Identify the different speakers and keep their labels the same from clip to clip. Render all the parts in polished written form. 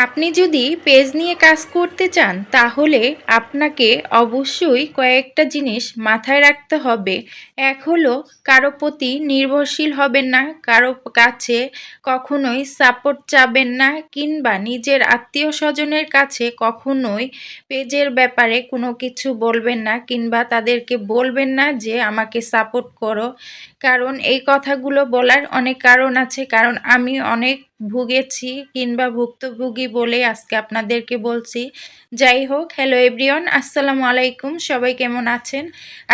Speaker 1: আপনি যদি পেজ নিয়ে কাজ করতে চান তাহলে আপনাকে অবশ্যই কয়েকটা জিনিস মাথায় রাখতে হবে। এক হলো কারো প্রতি নির্ভরশীল হবেন না, কারো কাছে কখনোই সাপোর্ট চাবেন না, কিংবা নিজের আত্মীয় স্বজনের কাছে কখনোই পেজের ব্যাপারে কোনো কিছু বলবেন না, কিংবা তাদেরকে বলবেন না যে আমাকে সাপোর্ট করো। কারণ এই কথাগুলো বলার অনেক কারণ আছে, কারণ আমি অনেক ভুগেছি কিংবা ভুক্তভোগী বলে আজকে আপনাদেরকে বলছি। যাই হোক, হ্যালো এভরিওয়ান, আসসালামু আলাইকুম। সবাই কেমন আছেন?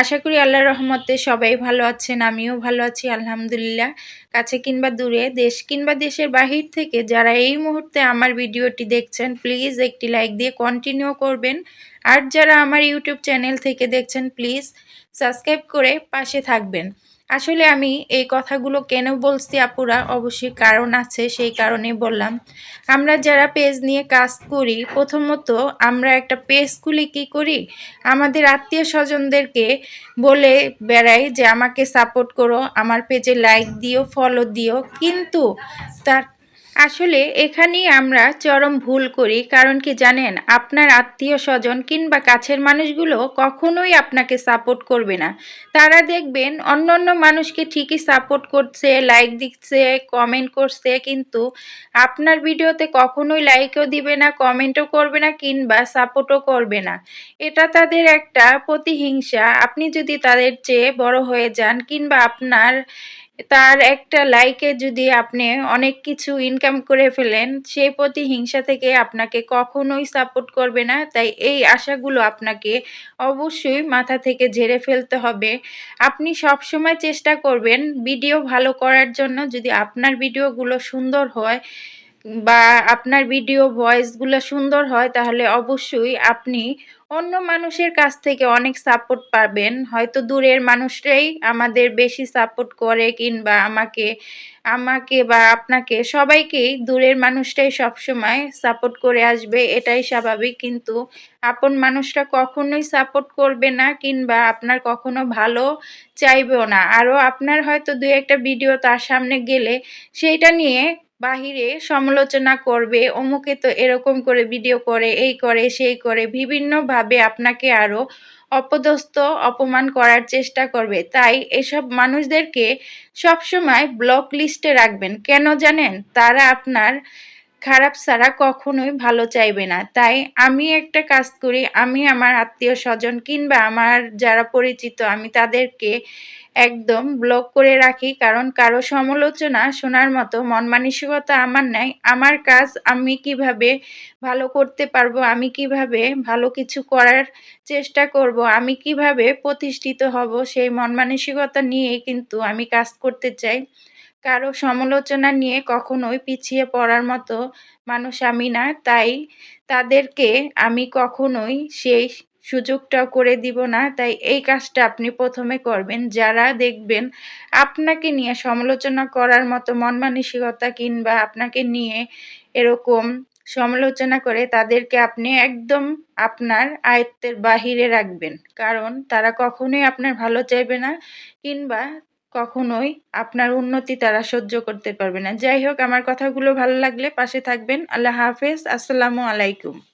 Speaker 1: আশা করি আল্লাহর রহমতে সবাই ভালো আছেন, আমিও ভালো আছি আলহামদুলিল্লাহ। কাছে কিংবা দূরে, দেশ কিংবা দেশের বাহির থেকে যারা এই মুহূর্তে আমার ভিডিওটি দেখছেন, প্লিজ একটি লাইক দিয়ে কন্টিনিউ করবেন। আর যারা আমার ইউটিউব চ্যানেল থেকে দেখছেন, প্লিজ সাবস্ক্রাইব করে পাশে থাকবেন। আসলে আমি এই কথাগুলো কেন বলছি আপুরা, অবশ্যই কারণ আছে, সেই কারণেই বললাম। আমরা যারা পেজ নিয়ে কাজ করি, প্রথমত আমরা একটা পেজ খুলে কী করি, আমাদের আত্মীয় স্বজনদেরকে বলে বেড়াই যে আমাকে সাপোর্ট করো, আমার পেজে লাইক দিও, ফলো দিও। কিন্তু তার আসলে এখানেই আমরা চরম ভুল করি। কারণ কি জানেন, আপনার আত্মীয় স্বজন কিংবা কাছের মানুষগুলো কখনোই আপনাকে সাপোর্ট করবে না। তারা দেখবেন অন্য অন্য মানুষকে ঠিকই সাপোর্ট করছে, লাইক দিচ্ছে, কমেন্ট করছে, কিন্তু আপনার ভিডিওতে কখনোই লাইকও দিবে না, কমেন্টও করবে না, কিংবা সাপোর্টও করবে না। এটা তাদের একটা প্রতিহিংসা। আপনি যদি তাদের চেয়ে বড় হয়ে যান, কিংবা তার একটা লাইকে যদি আপনি অনেক কিছু ইনকাম করে ফেলেন, সেই প্রতিহিংসা থেকে আপনাকে কখনোই সাপোর্ট করবে না। তাই এই আশাগুলো আপনাকে অবশ্যই মাথা থেকে ঝেড়ে ফেলতে হবে। আপনি সবসময় চেষ্টা করবেন ভিডিও ভালো করার জন্য। যদি আপনার ভিডিওগুলো সুন্দর হয় বা আপনার ভিডিও ভয়েসগুলো সুন্দর হয়, তাহলে অবশ্যই আপনি অন্য মানুষের কাছ থেকে অনেক সাপোর্ট পাবেন। হয়তো দূরের মানুষরাই আমাদের বেশি সাপোর্ট করে, কিংবা আমাকে আমাকে বা আপনাকে, সবাইকেই দূরের মানুষটাই সবসময় সাপোর্ট করে আসবে, এটাই স্বাভাবিক। কিন্তু আপন মানুষরা কখনোই সাপোর্ট করবে না, কিংবা আপনার কখনো ভালো চাইবেও না। আরও আপনার হয়তো দু একটা ভিডিও তার সামনে গেলে সেইটা নিয়ে বাহিরে সমালোচনা করবে, অমুকে তো এরকম করে ভিডিও করে, এই করে সেই করে, বিভিন্নভাবে আপনাকে আরও অপদস্থ অপমান করার চেষ্টা করবে। তাই এসব মানুষদেরকে সবসময় ব্লক লিস্টে রাখবেন। কেন জানেন? তারা আপনার খারাপ ছাড়া কখনোই ভালো চাইবে না। তাই আমি একটা কাজ করি, আমি আমার আত্মীয় স্বজন কিংবা আমার যারা পরিচিত, আমি তাদেরকে একদম ব্লক করে রাখি। কারণ কারো সমালোচনা শোনার মতো মন মানসিকতা আমার নাই। আমার কাজ আমি কিভাবে ভালো করতে পারবো, আমি কিভাবে ভালো কিছু করার চেষ্টা করব, আমি কিভাবে প্রতিষ্ঠিত হব, সেই মন মানসিকতা নিয়েই কিন্তু আমি কাজ করতে চাই। কারো সমালোচনা নিয়ে কখনোই পিছিয়ে পড়ার মতো মানুষ আমি না। তাই তাদেরকে আমি কখনোই সেই সুযোগটাও করে দিব না। তাই এই কাজটা আপনি প্রথমে করবেন। যারা দেখবেন আপনাকে নিয়ে সমালোচনা করার মতো মন মানসিকতা, কিংবা আপনাকে নিয়ে এরকম সমালোচনা করে, তাদেরকে আপনি একদম আপনার আয়ত্তের বাহিরে রাখবেন। কারণ তারা কখনোই আপনার ভালো চাইবে না, কিংবা কখনোই আপনার উন্নতি তারা সহ্য করতে পারবে না। যাই হোক, আমার কথাগুলো ভালো লাগলে পাশে থাকবেন। আল্লাহ হাফেজ, আসসালামু আলাইকুম।